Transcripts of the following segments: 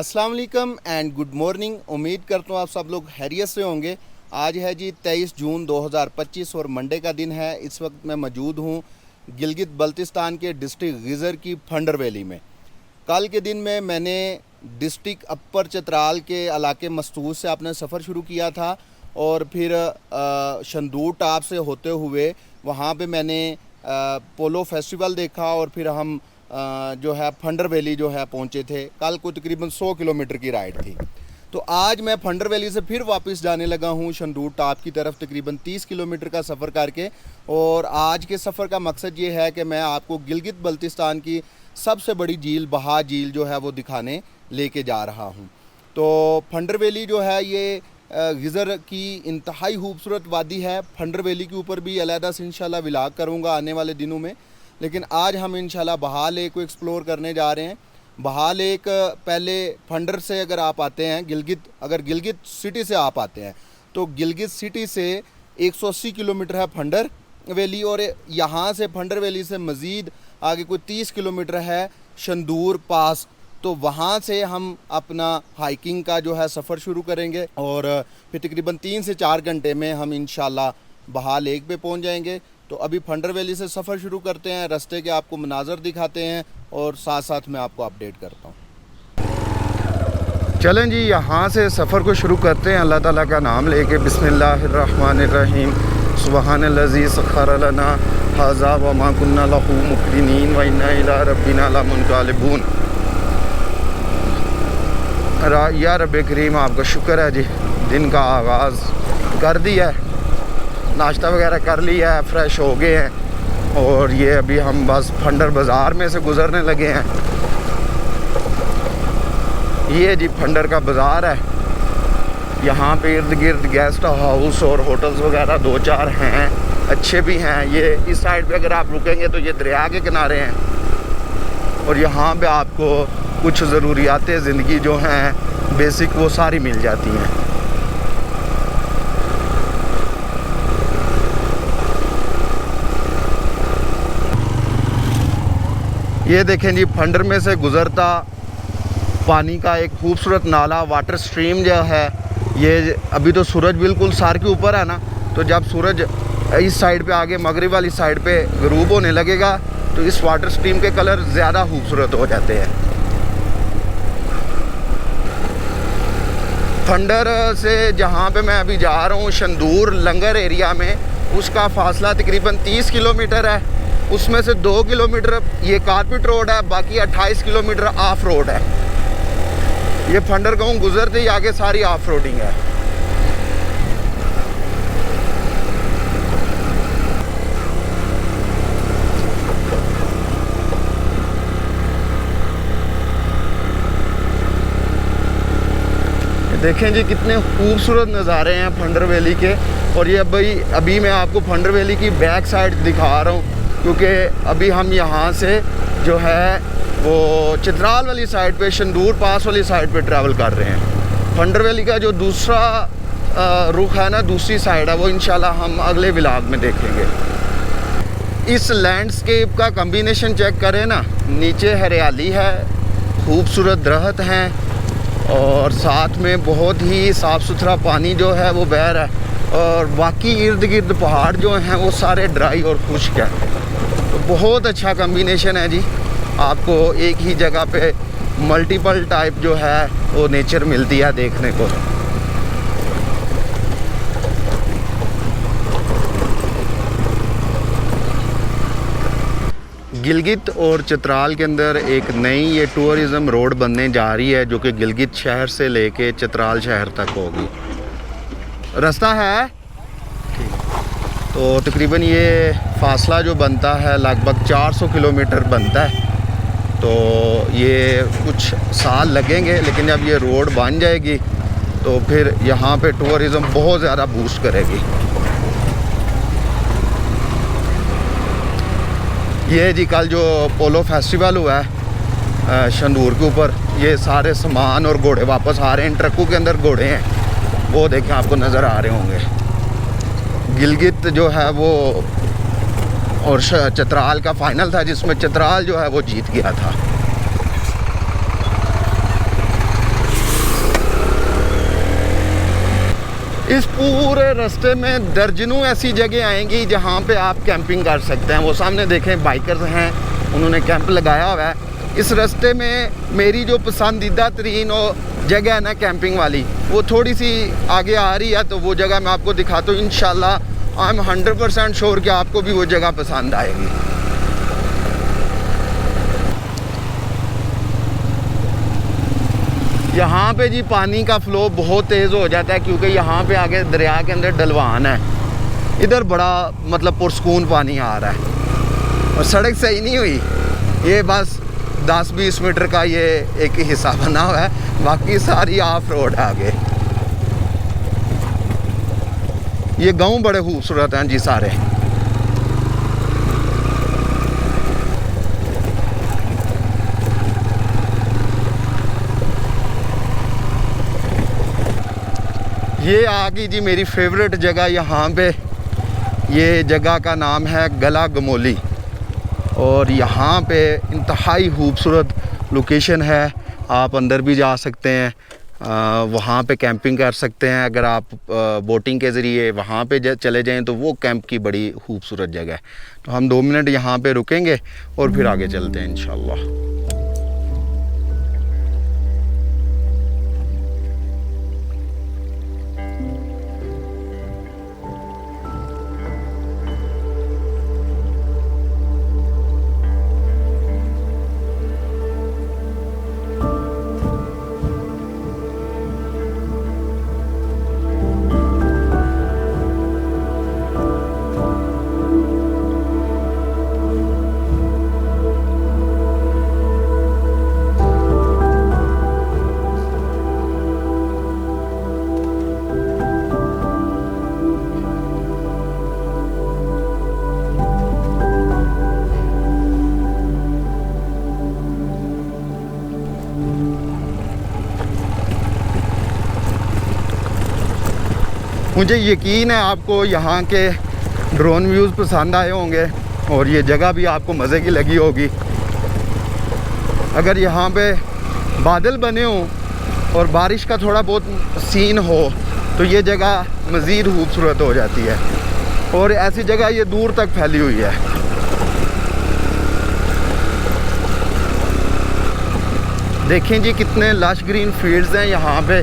अस्सलाम वालेकुम and good morning. उम्मीद करता हूँ आप सब लोग खैरियत से होंगे। आज है जी 23 जून 2025 और मंडे का दिन है। इस वक्त मैं मौजूद हूँ गिलगित बल्तिस्तान के डिस्ट्रिक्ट गिज़र की फंडर वैली में। कल के दिन में मैंने डिस्ट्रिक्ट अपर चतराल के इलाके मस्तूस से अपना सफ़र शुरू किया था और फिर शंदूर टाप से होते हुए वहाँ पे मैंने पोलो फेस्टिवल देखा और फिर हम जो है फंडर वैली जो है पहुँचे थे। कल को तकरीबन 100 किलोमीटर की राइड थी। तो आज मैं फंडर वैली से फिर वापस जाने लगा हूँ शंदूर टाप की तरफ, तकरीबन 30 किलोमीटर का सफ़र करके। और आज के सफ़र का मकसद ये है कि मैं आपको गिलगित बल्तिस्तान की सबसे बड़ी झील बहा झील जो है वो दिखाने लेके जा रहा हूँ। तो फंडर वैली जो है ये गिज़र की इंतहाई खूबसूरत वादी है। फंडर वैली के ऊपर भी अलहदा से इंशाल्लाह व्लॉग करूँगा आने वाले दिनों में, लेकिन आज हम इंशाल्लाह बहा लेक को एक्सप्लोर करने जा रहे हैं। बहा लेक पहले फंडर से अगर आप आते हैं अगर गिलगित सिटी से आप आते हैं तो गिलगित सिटी से 180 किलोमीटर है फंडर वैली, और यहाँ से फंडर वैली से मज़ीद आगे कोई 30 किलोमीटर है शंदूर पास। तो वहाँ से हम अपना हाइकिंग का जो है सफ़र शुरू करेंगे और फिर तकरीबन 3 से 4 घंटे में हम इंशाल्लाह बहा लेक पे पहुँच जाएंगे। तो अभी फंडर वैली से सफ़र शुरू करते हैं, रास्ते के आपको मनाज़र दिखाते हैं और साथ साथ मैं आपको अपडेट करता हूँ। चलें जी, यहाँ से सफ़र को शुरू करते हैं अल्लाह ताला का नाम लेके। बिस्मिल्लाहिर्रहमानिर्रहीम। सुब्हानल्लज़ी सख़्ख़र लना हाज़ा व मा कुन्ना लहू मुक़रिनीन व इन्ना इला रब्बिना लमुनक़लिबून। या रब्बे करीम, आपका शुक्र है जी, दिन का आगाज़ कर दिया है, नाश्ता वगैरह कर लिया है, फ्रेश हो गए हैं और ये अभी हम बस फंडर बाज़ार में से गुज़रने लगे हैं। ये जी फंडर का बाज़ार है। यहाँ पे इर्द गिर्द गेस्ट हाउस और होटल्स वगैरह 2-4 हैं, अच्छे भी हैं। ये इस साइड पे अगर आप रुकेंगे तो ये दरिया के किनारे हैं और यहाँ पे आपको कुछ ज़रूरियात ज़िंदगी जो हैं बेसिक वो सारी मिल जाती हैं। ये देखें जी, फंडर में से गुज़रता पानी का एक खूबसूरत नाला वाटर स्ट्रीम जो है ये। अभी तो सूरज बिल्कुल सर के ऊपर है ना, तो जब सूरज इस साइड पे आगे मगरिब वाली साइड पे ग़रूब होने लगेगा तो इस वाटर स्ट्रीम के कलर ज़्यादा खूबसूरत हो जाते हैं। फंडर से जहाँ पे मैं अभी जा रहा हूँ शंदूर लंगर एरिया में, उसका फासला तकरीबन 30 किलोमीटर है। उसमें से 2 किलोमीटर ये कारपेट रोड है, बाकी 28 किलोमीटर ऑफ रोड है। ये फंडर गाँव गुजरते ही आगे सारी ऑफ रोडिंग है। देखें जी कितने खूबसूरत नज़ारे हैं फंडर वैली के। और ये अभी मैं आपको फंडर वैली की बैक साइड दिखा रहा हूँ, क्योंकि अभी हम यहाँ से जो है वो चित्राल वाली साइड पे, शंदूर पास वाली साइड पे ट्रैवल कर रहे हैं। फंडर वैली का जो दूसरा रुख है ना, दूसरी साइड है, वो इंशाल्लाह हम अगले व्लॉग में देखेंगे। इस लैंडस्केप का कम्बिनेशन चेक करें ना, नीचे हरियाली है, खूबसूरत दरख्त हैं और साथ में बहुत ही साफ़ सुथरा पानी जो है वो बह रहा है और बाकी इर्द गिर्द पहाड़ जो हैं वो सारे ड्राई और खुश्क हैं। तो बहुत अच्छा कम्बिनेशन है जी। आपको एक ही जगह पे मल्टीपल टाइप जो है वो नेचर मिलती है देखने को। गिलगित और चित्राल के अंदर एक नई ये टूरिज़म रोड बनने जा रही है, जो कि गिलगित शहर से लेके चित्राल शहर तक होगी। रास्ता है तो तकरीबन ये फासला जो बनता है लगभग 400 किलोमीटर बनता है। तो ये कुछ साल लगेंगे, लेकिन जब ये रोड बन जाएगी तो फिर यहाँ पे टूरिज़म बहुत ज़्यादा बूस्ट करेगी। ये जी कल जो पोलो फेस्टिवल हुआ है शंदूर के ऊपर, ये सारे सामान और घोड़े वापस आ रहे हैं। ट्रकों के अंदर घोड़े हैं, वो देखें आपको नज़र आ रहे होंगे। गिलगित जो है वो और चित्राल का फाइनल था, जिसमें चित्राल जो है वो जीत गया था। इस पूरे रास्ते में दर्जनों ऐसी जगह आएंगी जहाँ पे आप कैंपिंग कर सकते हैं। वो सामने देखें बाइकर्स हैं, उन्होंने कैंप लगाया हुआ है। इस रास्ते में मेरी जो पसंदीदा तरीन जगह है ना कैंपिंग वाली, वो थोड़ी सी आगे आ रही है, तो वो जगह मैं आपको दिखाता हूँ। इंशाल्लाह आई एम 100% श्योर कि आपको भी वो जगह पसंद आएगी। यहाँ पे जी पानी का फ़्लो बहुत तेज़ हो जाता है, क्योंकि यहाँ पे आगे दरिया के अंदर ढलवान है। इधर बड़ा मतलब पुरसकून पानी आ रहा है, और सड़क सही नहीं हुई। ये बस 10-20 मीटर का ये एक हिस्सा बना हुआ है, बाकी सारी ऑफ रोड है आगे। ये गांव बड़े खूबसूरत हैं जी सारे। ये आ गई जी मेरी फेवरेट जगह यहाँ पे। ये जगह का नाम है गला गमोली, और यहाँ पे इंतहाई खूबसूरत लोकेशन है। आप अंदर भी जा सकते हैं, वहाँ पे कैंपिंग कर सकते हैं। अगर आप बोटिंग के ज़रिए वहाँ पे चले जाएं तो वो कैंप की बड़ी खूबसूरत जगह है। तो हम 2 मिनट यहाँ पे रुकेंगे और फिर आगे चलते हैं इंशाल्लाह। मुझे यकीन है आपको यहाँ के ड्रोन व्यूज़ पसंद आए होंगे, और ये जगह भी आपको मज़े की लगी होगी। अगर यहाँ पे बादल बने हों और बारिश का थोड़ा बहुत सीन हो तो ये जगह मज़ीद खूबसूरत हो जाती है, और ऐसी जगह ये दूर तक फैली हुई है। देखें जी कितने लश ग्रीन फील्ड्स हैं यहाँ पे।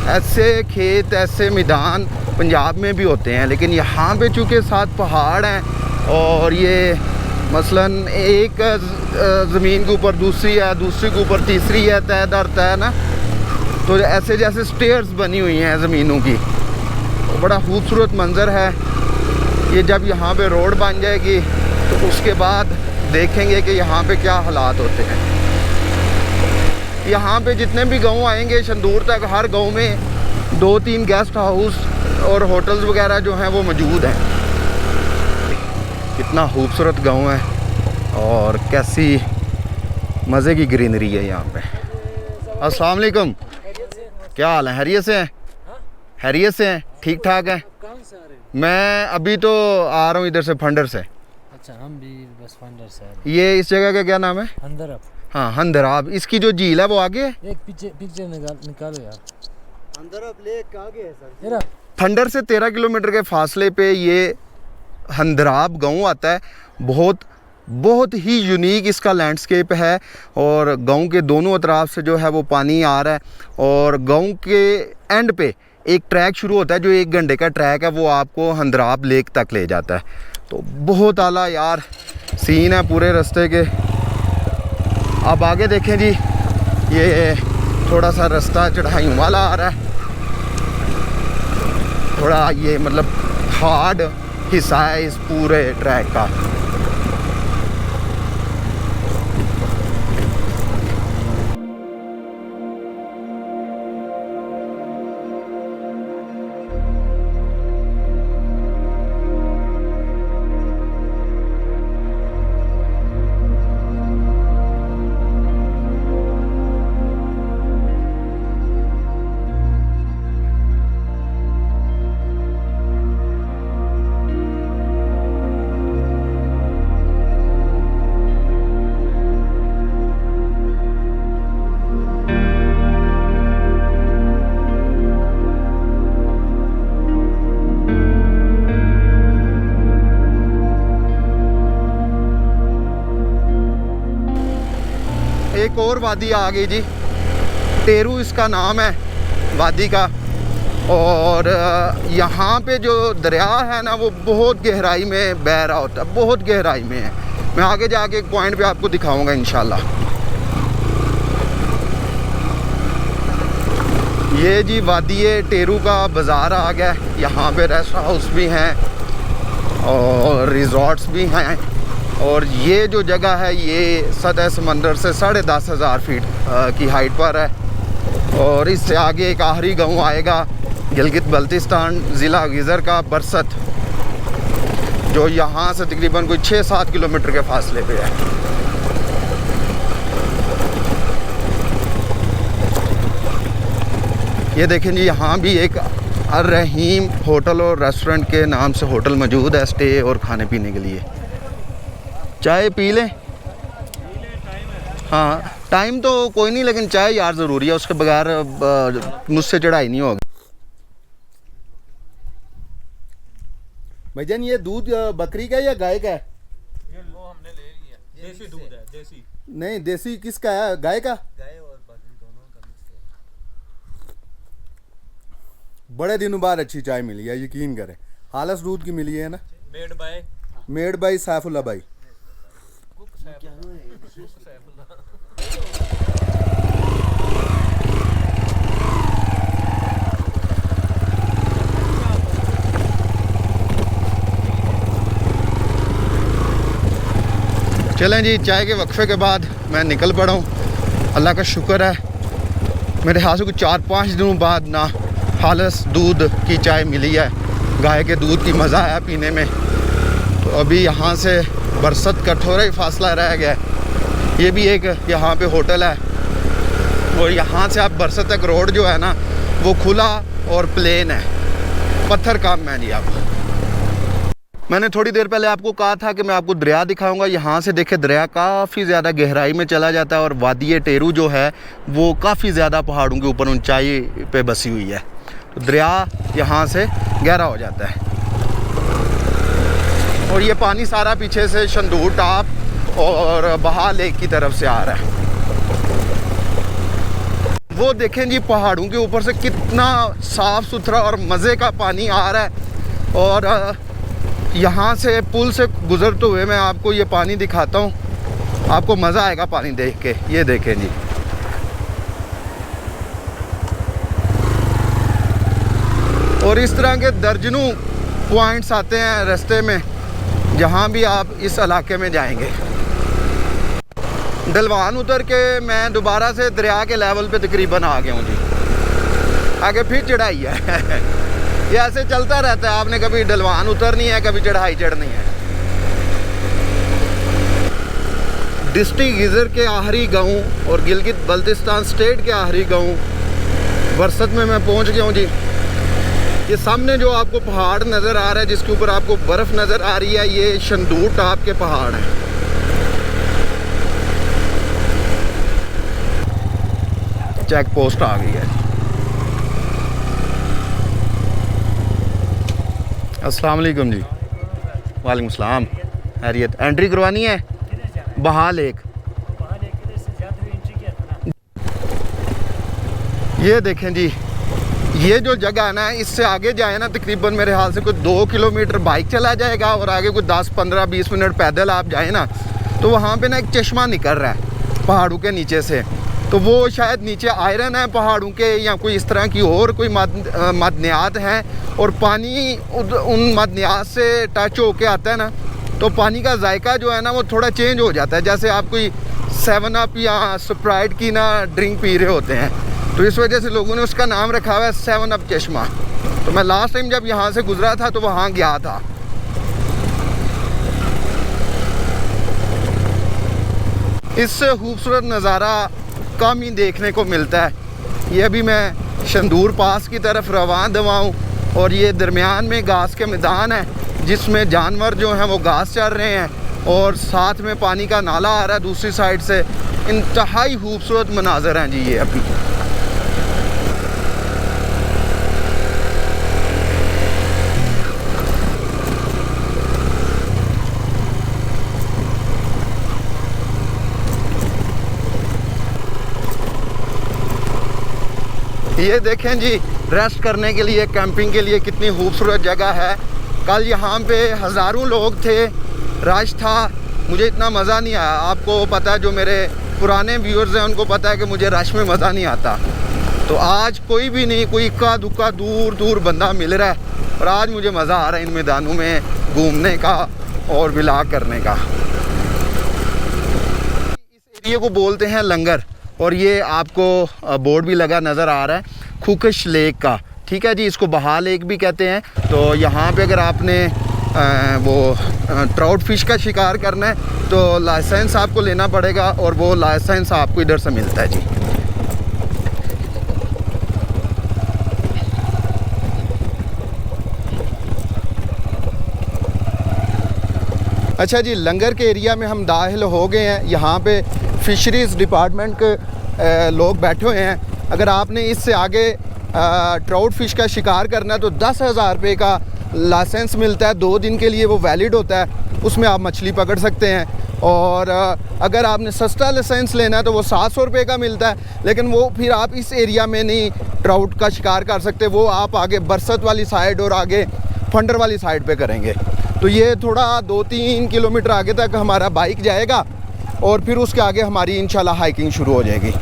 ऐसे खेत, ऐसे मैदान पंजाब में भी होते हैं, लेकिन यहाँ पे चूँकि साथ पहाड़ हैं, और ये मसलन एक ज़मीन के ऊपर दूसरी है, दूसरी के ऊपर तीसरी है, तय दर तय ना, तो ऐसे जैसे स्टेयर्स बनी हुई हैं ज़मीनों की। तो बड़ा खूबसूरत मंज़र है ये। जब यहाँ पे रोड बन जाएगी तो उसके बाद देखेंगे कि यहाँ पे क्या हालात होते हैं। यहाँ पे जितने भी गांव आएंगे शंदूर तक, हर गांव में 2-3 गेस्ट हाउस और होटल्स वगैरह जो हैं वो मौजूद हैं। कितना खूबसूरत गांव है, और कैसी मज़े की ग्रीनरी है यहाँ पे। अस्सलाम वालेकुम, क्या हाल है? हैरियत से हैं? हैरियत से हैं? ठीक ठाक है। मैं अभी तो आ रहा हूँ इधर से, फंडर से। अच्छा, हम भी बस फंडर से। ये इस जगह का क्या नाम है? हंदरब। हाँ, हंदराब। इसकी जो झील है वो आगे है? एक पिक्चर निकालो यार। हंदरब लेक आगे है सर। फंडर से 13 किलोमीटर के फासले पे ये हंदराब गांव आता है। बहुत ही यूनिक इसका लैंडस्केप है, और गांव के दोनों अतराफ से जो है वो पानी आ रहा है, और गांव के एंड पे एक ट्रैक शुरू होता है जो 1 घंटे का ट्रैक है, वो आपको हंदराब लेक तक ले जाता है। तो बहुत आला यार सीन है पूरे रास्ते के। अब आगे देखें जी, ये थोड़ा सा रास्ता चढ़ाई वाला आ रहा है, थोड़ा ये मतलब हार्ड हिस्सा है इस पूरे ट्रैक का। एक और वादी आ गई जी, टेरू इसका नाम है वादी का। और यहाँ पे जो दरिया है ना वो बहुत गहराई में बह रहा होता है, बहुत गहराई में है। मैं आगे जाके एक पॉइंट पे आपको दिखाऊंगा इंशाल्लाह। ये जी वादी टेरू का बाज़ार आ गया। यहाँ पे रेस्ट हाउस भी हैं और रिज़ॉर्ट्स भी हैं। और ये जो जगह है ये सतह समंदर से 10,500 फीट की हाइट पर है। और इससे आगे एक आखिरी गांव आएगा गिलगित बल्तिस्तान, ज़िला गिज़र का बरसत, जो यहाँ से तकरीबन कोई 6-7 किलोमीटर के फासले पे है। ये देखें जी, यहाँ भी एक अर्रहीम होटल और रेस्टोरेंट के नाम से होटल मौजूद है स्टे और खाने पीने के लिए। चाय पी लें? हाँ, टाइम तो कोई नहीं, लेकिन चाय यार ज़रूरी है, उसके बगैर मुझसे चढ़ाई नहीं होगी। भाईजान ये दूध बकरी का या गाय का है? ये वो हमने ले लिया, देसी दूध है। देसी नहीं, देसी किसका है? गाय का? गाय और बकरी दोनों का मिक्स है। बड़े दिनों बाद अच्छी चाय मिली है, यकीन करें। हालस दूध की मिली है ना? मेड बाई सैफुल्ला भाई। चलें जी, चाय के वक्फे के बाद मैं निकल पड़ा हूँ। अल्लाह का शुक्र है, मेरे ख्याल से कुछ 4-5 दिनों बाद ना खालिस दूध की चाय मिली है। गाय के दूध की मज़ा आया पीने में। तो अभी यहाँ से बरसत का थोड़ा ही फासला रह गया है। ये भी एक यहाँ पे होटल है और यहाँ से आप बरसत तक रोड जो है ना वो खुला और प्लेन है, पत्थर काम में जी। आप मैंने थोड़ी देर पहले आपको कहा था कि मैं आपको दरिया दिखाऊंगा। यहाँ से देखे दरिया काफ़ी ज़्यादा गहराई में चला जाता है और वादी टेरू जो है वो काफ़ी ज़्यादा पहाड़ों के ऊपर ऊंचाई पे बसी हुई है। तो दरिया यहाँ से गहरा हो जाता है और ये पानी सारा पीछे से शंदूर टाप और बहा लेक की तरफ से आ रहा है। वो देखें जी, पहाड़ों के ऊपर से कितना साफ़ सुथरा और मज़े का पानी आ रहा है। और यहाँ से पुल से गुजरते हुए मैं आपको ये पानी दिखाता हूँ, आपको मज़ा आएगा पानी देख के। ये देखें जी, और इस तरह के दर्जनों पॉइंट्स आते हैं रास्ते में जहाँ भी आप इस इलाके में जाएंगे। डलवान उतर के मैं दोबारा से दरिया के लेवल पे तकरीबन आ गया हूँ जी। आगे फिर चढ़ाई है ये ऐसे चलता रहता है। आपने कभी डलवान उतरनी है, कभी चढ़ाई चढ़नी है। डिस्ट्रिक्ट गिज़र के आखिरी गांव और गिलगित बल्तिस्तान स्टेट के आखिरी गांव बरसत में मैं पहुंच गया हूं जी। ये सामने जो आपको पहाड़ नज़र आ रहा है, जिसके ऊपर आपको बर्फ़ नज़र आ रही है, ये शंदूर टाप के पहाड़ हैं। चेक पोस्ट आ गई है। अस्सलाम वालेकुम जी। वालेकुम सलाम। हैरियत? एंट्री करवानी है बहा लेक। ये देखें जी, ये जो जगह है ना, इससे आगे जाए ना तकरीबन मेरे हाल से कुछ 2 किलोमीटर बाइक चला जाएगा और आगे कुछ 10-15-20 मिनट पैदल आप जाए ना तो वहाँ पे ना एक चश्मा निकल रहा है पहाड़ों के नीचे से। तो वो शायद नीचे आयरन है पहाड़ों के या कोई इस तरह की और कोई मदनियात हैं और पानी उन मदनियात से टच होके आता है ना, तो पानी का जायका जो है ना वो थोड़ा चेंज हो जाता है। जैसे आप कोई 7 अप या स्प्राइट की ना ड्रिंक पी रहे होते हैं, तो इस वजह से लोगों ने उसका नाम रखा हुआ है 7 अप चश्मा। तो मैं लास्ट टाइम जब यहाँ से गुजरा था तो वहाँ गया था। इससे खूबसूरत नज़ारा कम ही देखने को मिलता है। ये अभी मैं शंदूर पास की तरफ रवान दवा हूँ और ये दरमियान में घास के मैदान है जिसमें जानवर जो हैं वो घास चर रहे हैं और साथ में पानी का नाला आ रहा है दूसरी साइड से। इंतहाई खूबसूरत मनाज़र हैं जी ये अभी। ये देखें जी, रेस्ट करने के लिए, कैंपिंग के लिए कितनी खूबसूरत जगह है। कल यहाँ पे हज़ारों लोग थे, रश था, मुझे इतना मज़ा नहीं आया। आपको पता है, जो मेरे पुराने व्यूअर्स हैं उनको पता है कि मुझे रश में मज़ा नहीं आता। तो आज कोई भी नहीं, कोई इक्का दुक्का दूर दूर बंदा मिल रहा है और आज मुझे मज़ा आ रहा है इन मैदानों में घूमने का और विलाग करने का। इस एरिया को बोलते हैं लंगर और ये आपको बोर्ड भी लगा नज़र आ रहा है खुकश लेक का, ठीक है जी। इसको बहा लेक भी कहते हैं। तो यहाँ पे अगर आपने वो ट्राउट फिश का शिकार करना है तो लाइसेंस आपको लेना पड़ेगा और वो लाइसेंस आपको इधर से मिलता है जी। अच्छा जी, लंगर के एरिया में हम दाखिल हो गए हैं। यहाँ पे फिशरीज़ डिपार्टमेंट के लोग बैठे हुए हैं। अगर आपने इससे आगे ट्राउट फिश का शिकार करना है तो 10,000 रुपये का लाइसेंस मिलता है, 2 दिन के लिए वो वैलिड होता है, उसमें आप मछली पकड़ सकते हैं। और अगर आपने सस्ता लाइसेंस लेना है तो वो 700 रुपये का मिलता है, लेकिन वो फिर आप इस एरिया में नहीं ट्राउट का शिकार कर सकते, वो आप आगे बरसत वाली साइड और आगे फंडर वाली साइड पे करेंगे। तो ये थोड़ा 2-3 किलोमीटर आगे तक हमारा बाइक जाएगा और फिर उसके आगे हमारी इंशाल्लाह हाइकिंग शुरू हो जाएगी।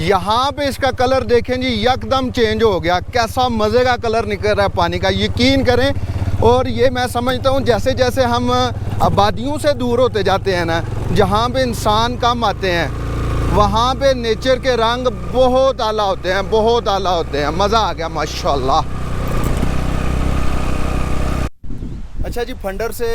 यहाँ पे इसका कलर देखें जी, एकदम चेंज हो गया, कैसा मज़े का कलर निकल रहा है पानी का, यकीन करें। और ये मैं समझता हूँ जैसे जैसे हम आबादियों से दूर होते जाते हैं ना, जहाँ पे इंसान कम आते हैं, वहाँ पे नेचर के रंग बहुत आला होते हैं, बहुत आला होते हैं। मज़ा आ गया माशाल्लाह। अच्छा जी, फंडर से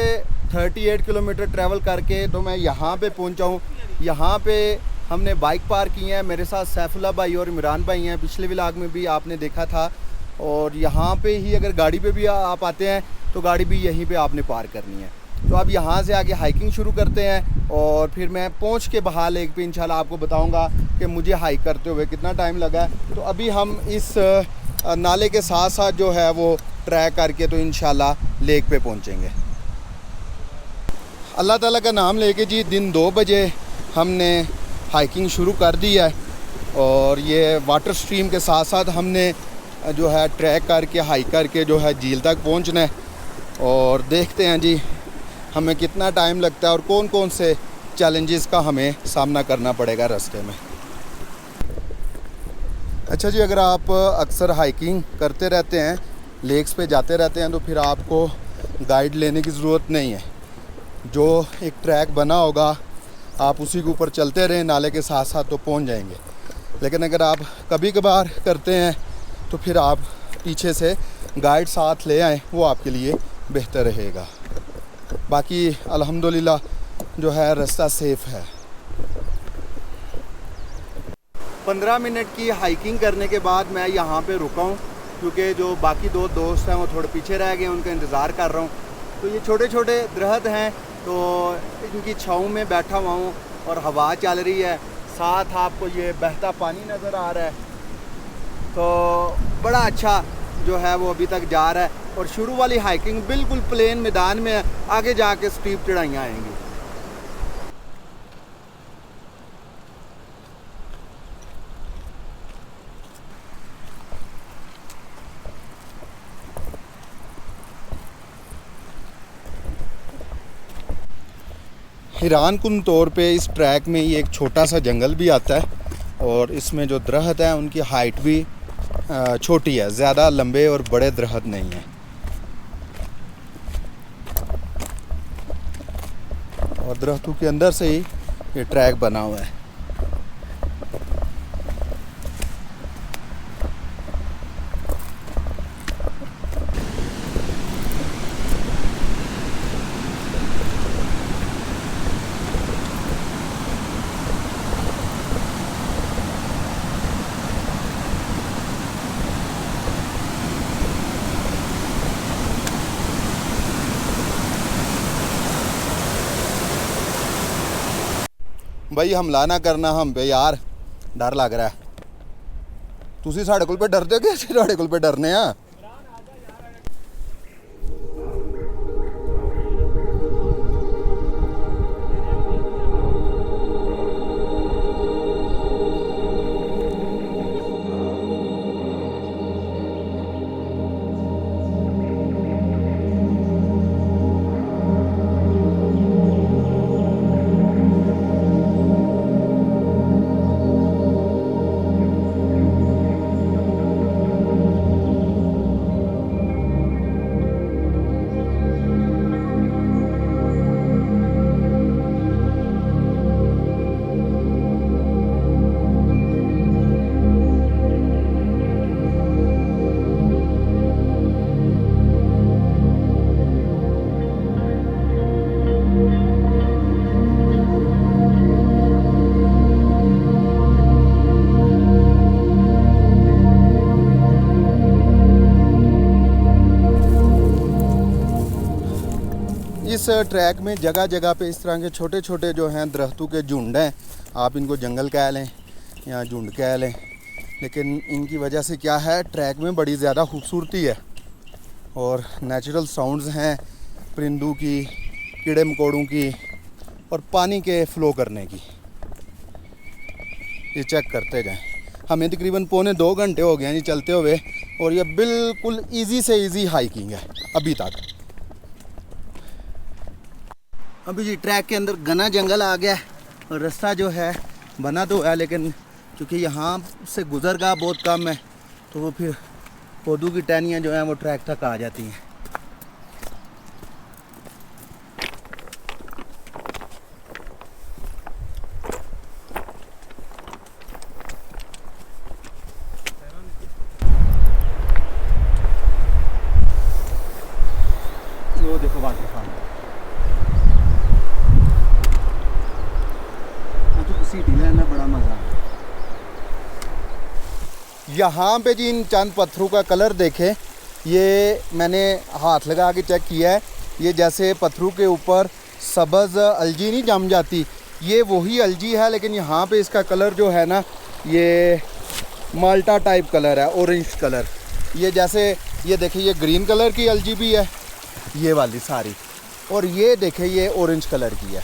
38 किलोमीटर ट्रैवल करके तो मैं यहाँ पे पहुँचा हूँ। यहाँ पे हमने बाइक पार्क की है, मेरे साथ सैफुल्लाह भाई और इमरान भाई हैं, पिछले व्लॉग में भी आपने देखा था। और यहाँ पे ही अगर गाड़ी पे भी आप आते हैं तो गाड़ी भी यहीं पे आपने पार्क करनी है। तो अब यहाँ से आगे हाइकिंग शुरू करते हैं और फिर मैं पहुँच के बहा लेक पे इंशाल्लाह आपको बताऊँगा कि मुझे हाइक करते हुए कितना टाइम लगा है। तो अभी हम इस नाले के साथ साथ जो है वो ट्रैक करके तो इंशाल्लाह लेक पे पहुँचेंगे। अल्लाह ताला का नाम लेके जी, दिन 2 बजे हमने हाइकिंग शुरू कर दी है और ये वाटर स्ट्रीम के साथ साथ हमने जो है ट्रैक करके हाइक करके जो है झील तक पहुंचना है। और देखते हैं जी हमें कितना टाइम लगता है और कौन कौन से चैलेंजेस का हमें सामना करना पड़ेगा रास्ते में। अच्छा जी, अगर आप अक्सर हाइकिंग करते रहते हैं, लेक्स पे जाते रहते हैं, तो फिर आपको गाइड लेने की ज़रूरत नहीं है। जो एक ट्रैक बना होगा आप उसी के ऊपर चलते रहें नाले के साथ साथ तो पहुंच जाएंगे। लेकिन अगर आप कभी कभार करते हैं तो फिर आप पीछे से गाइड साथ ले आएँ, वो आपके लिए बेहतर रहेगा। बाकी अल्हम्दुलिल्लाह जो है रास्ता सेफ़ है। 15 मिनट की हाइकिंग करने के बाद मैं यहाँ पे रुका हूँ, क्योंकि जो बाकी 2 दोस्त हैं वो थोड़े पीछे रह गए, उनका इंतज़ार कर रहा हूँ। तो ये छोटे छोटे दरख्त हैं, तो इनकी छाँव में बैठा हुआ हूँ और हवा चल रही है, साथ आपको ये बहता पानी नज़र आ रहा है। तो बड़ा अच्छा जो है वो अभी तक जा रहा है। और शुरू वाली हाइकिंग बिल्कुल प्लेन मैदान में है, आगे जाके स्टीप चढ़ाइयाँ आएंगी। हैरानकुन तौर पे इस ट्रैक में ही एक छोटा सा जंगल भी आता है और इसमें जो दरख्त हैं उनकी हाइट भी छोटी है, ज़्यादा लंबे और बड़े दरख्त नहीं हैं। और दरख्तों के अंदर से ही ये ट्रैक बना हुआ है। भाई हमला ना करना हम पे यार, डर लग रहा है। ਤੁਸੀਂ ਸਾਡੇ ਕੋਲ ਪੇ ਡਰਦੇ ਹੋ ਕਿ ਅਸੀਂ ਤੁਹਾਡੇ ਕੋਲ ਪੇ ਡਰਨੇ ਆ? इस ट्रैक में जगह जगह पे इस तरह के छोटे छोटे जो हैं दरख्तों के झुंड हैं, आप इनको जंगल कह लें या झुंड कह लें, लेकिन इनकी वजह से क्या है, ट्रैक में बड़ी ज़्यादा खूबसूरती है और नेचुरल साउंड्स हैं परिंदों की, कीड़े मकोड़ों की और पानी के फ़्लो करने की। ये चेक करते जाएं। हमें तकरीबन 1.25 घंटे हो गए हैं जी चलते हुए और ये बिल्कुल इजी से इजी हाइकिंग है अभी तक। अभी जी ट्रैक के अंदर घना जंगल आ गया और रास्ता जो है बना तो है, लेकिन क्योंकि यहाँ से गुजर का बहुत कम है तो वो फिर पौधों की टहनियाँ जो हैं वो ट्रैक तक आ जाती हैं। वो देखो बाकी खाना में बड़ा मज़ा है। यहाँ पे जी इन चंद पत्थरों का कलर देखें, ये मैंने हाथ लगा के चेक किया है, ये जैसे पत्थरों के ऊपर सब्ज़ अलजी नहीं जम जाती, ये वही अलजी है, लेकिन यहाँ पे इसका कलर जो है ना ये माल्टा टाइप कलर है, ऑरेंज कलर। ये जैसे ये देखिए ये ग्रीन कलर की अलजी भी है ये वाली सारी, और ये देखें ये ऑरेंज कलर की है।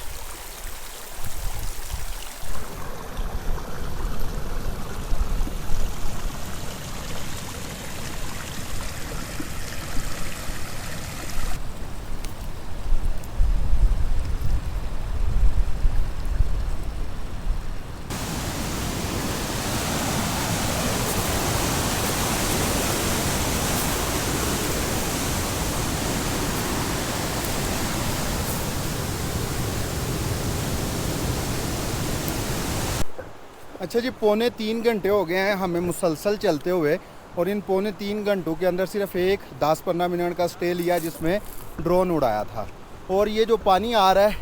अच्छा जी, 2.25 घंटे हो गए हैं हमें मुसलसल चलते हुए, और इन 2.25 घंटों के अंदर सिर्फ एक 10-15 मिनट का स्टे लिया जिसमें ड्रोन उड़ाया था। और ये जो पानी आ रहा है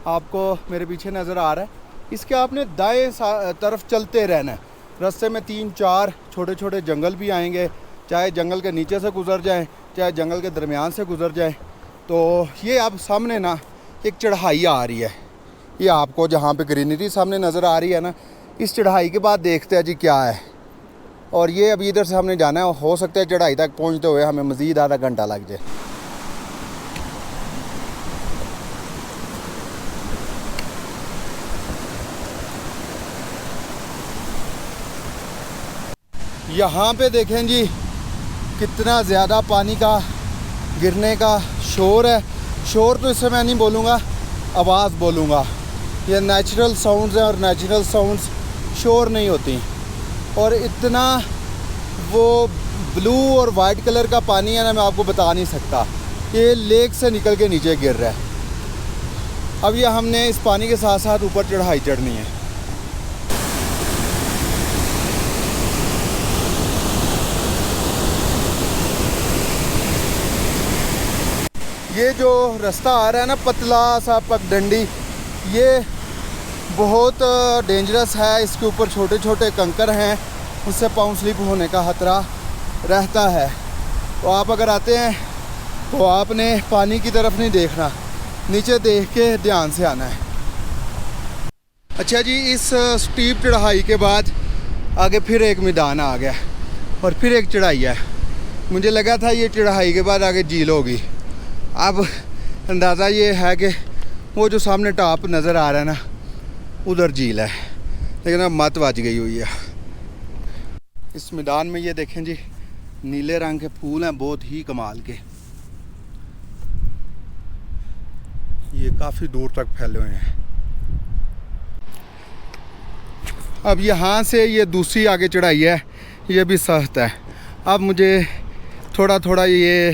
आपको मेरे पीछे नज़र आ रहा है, इसके आपने दाएं तरफ चलते रहना है। रास्ते में 3-4 छोटे छोटे जंगल भी आएंगे, चाहे जंगल के नीचे से गुज़र जाएँ चाहे जंगल के दरमियान से गुज़र जाएँ। तो ये आप सामने ना एक चढ़ाई आ रही है, ये आपको जहाँ पे ग्रीनरी सामने नज़र आ रही है ना, इस चढ़ाई के बाद देखते हैं जी क्या है। और ये अभी इधर से हमने जाना है, हो सकता है चढ़ाई तक पहुंचते हुए हमें मज़ीद आधा घंटा लग जाए। यहाँ पे देखें जी कितना ज़्यादा पानी का गिरने का शोर है। शोर तो इससे मैं नहीं बोलूँगा, आवाज़ बोलूँगा। ये नेचुरल साउंड्स हैं और नेचुरल साउंड्स शोर नहीं होती। और इतना वो ब्लू और वाइट कलर का पानी है ना, मैं आपको बता नहीं सकता। ये लेक से निकल के नीचे गिर रहा है। अब ये हमने इस पानी के साथ साथ ऊपर चढ़ाई चढ़नी है। ये जो रास्ता आ रहा है ना, पतला सा पगडंडी, ये बहुत डेंजरस है। इसके ऊपर छोटे छोटे कंकर हैं, उससे पाँव स्लिप होने का खतरा रहता है। तो आप अगर आते हैं तो आपने पानी की तरफ नहीं देखना, नीचे देख के ध्यान से आना है। अच्छा जी, इस स्टीप चढ़ाई के बाद आगे फिर एक मैदान आ गया। और फिर एक चढ़ाई है। मुझे लगा था ये चढ़ाई के बाद आगे झील होगी। अब अंदाज़ा ये है कि वो जो सामने टॉप नज़र आ रहा है ना, उधर झील है, लेकिन अब मत बच गई हुई है। इस मैदान में ये देखें जी, नीले रंग के फूल हैं, बहुत ही कमाल के। ये काफ़ी दूर तक फैले हुए हैं। अब यहाँ से ये दूसरी आगे चढ़ाई है, ये भी सख्त है। अब मुझे थोड़ा थोड़ा ये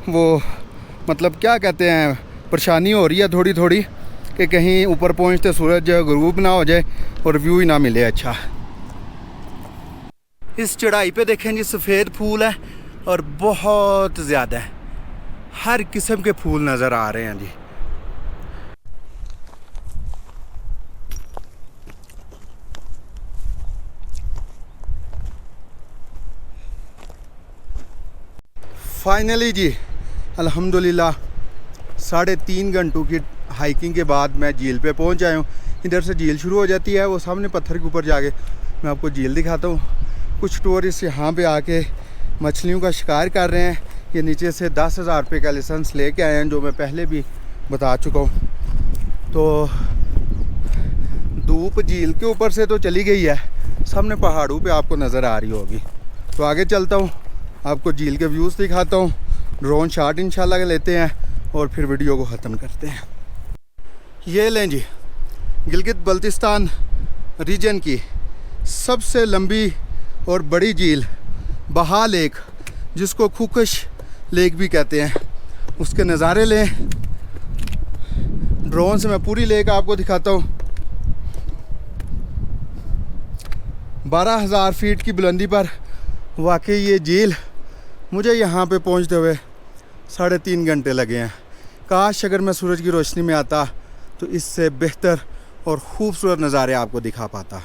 वो मतलब क्या कहते हैं, परेशानी हो रही है थोड़ी थोड़ी कि कहीं ऊपर पहुँचते सूरज गुरूब ना हो जाए और व्यू ही ना मिले अच्छा। इस चढ़ाई पे देखें जी, सफ़ेद फूल है और बहुत ज़्यादा है, हर किस्म के फूल नज़र आ रहे हैं जी। फाइनली जी अल्हम्दुलिल्लाह 3.5 घंटों की हाइकिंग के बाद मैं झील पे पहुंच आया हूँ। इधर से झील शुरू हो जाती है, वो सामने पत्थर के ऊपर जाके मैं आपको झील दिखाता हूँ। कुछ टूरिस्ट यहाँ पे आके मछलियों का शिकार कर रहे हैं। ये नीचे से 10,000 रुपये का लाइसेंस लेके आए हैं, जो मैं पहले भी बता चुका हूँ। तो धूप झील के ऊपर से तो चली गई है, सामने पहाड़ों पे आपको नज़र आ रही होगी। तो आगे चलता हूँ, आपको झील के व्यूज़ दिखाता हूँ, ड्रोन शॉट इंशाल्लाह लेते हैं और फिर वीडियो को ख़त्म करते हैं। ये लें जी, गिलगित बल्तिस्तान रीजन की सबसे लंबी और बड़ी झील बहा लेक, जिसको खुकश लेक भी कहते हैं, उसके नज़ारे लें। ड्रोन से मैं पूरी लेक आपको दिखाता हूँ। 12,000 फीट की बुलंदी पर वाकई ये झील, मुझे यहाँ पे पहुँचते हुए 3.5 घंटे लगे हैं। काश अगर मैं सूरज की रोशनी में आता तो इससे बेहतर और ख़ूबसूरत नज़ारे आपको दिखा पाता।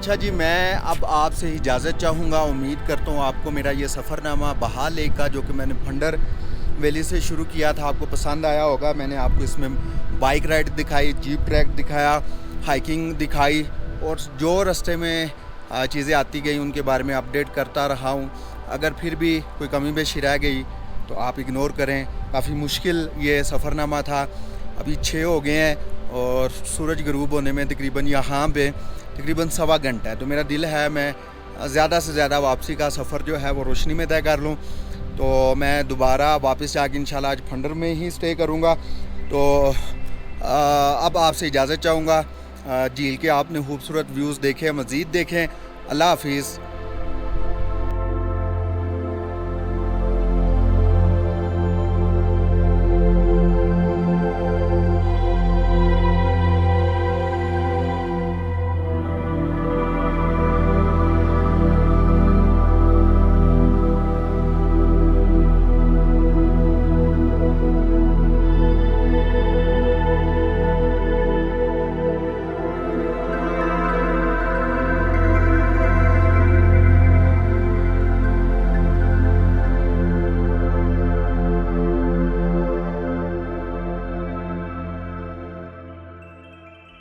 अच्छा जी, मैं अब आपसे इजाज़त चाहूँगा। उम्मीद करता हूँ आपको मेरा ये सफ़रनामा बहा लेक का, जो कि मैंने भंडर वैली से शुरू किया था, आपको पसंद आया होगा। मैंने आपको इसमें बाइक राइड दिखाई, जीप ट्रैक दिखाया, हाइकिंग दिखाई, और जो रास्ते में चीज़ें आती गई उनके बारे में अपडेट करता रहा हूँ। अगर फिर भी कोई कमी पेशी रह गई तो आप इग्नोर करें। काफ़ी मुश्किल ये सफ़रनामा था। अभी 6 हो गए हैं और सूरज ग़रूब होने में तकरीबन यहाँ पे तकरीबन 1.25 घंटा है। तो मेरा दिल है मैं ज़्यादा से ज़्यादा वापसी का सफ़र जो है वो रोशनी में तय कर लूँ। तो मैं दोबारा वापस जाके इंशाल्लाह आज भंडर में ही स्टे करूँगा। तो अब आपसे इजाज़त चाहूँगा। झील के आपने खूबसूरत व्यूज़ देखे, मज़ीद देखें। अल्लाह हाफिज़।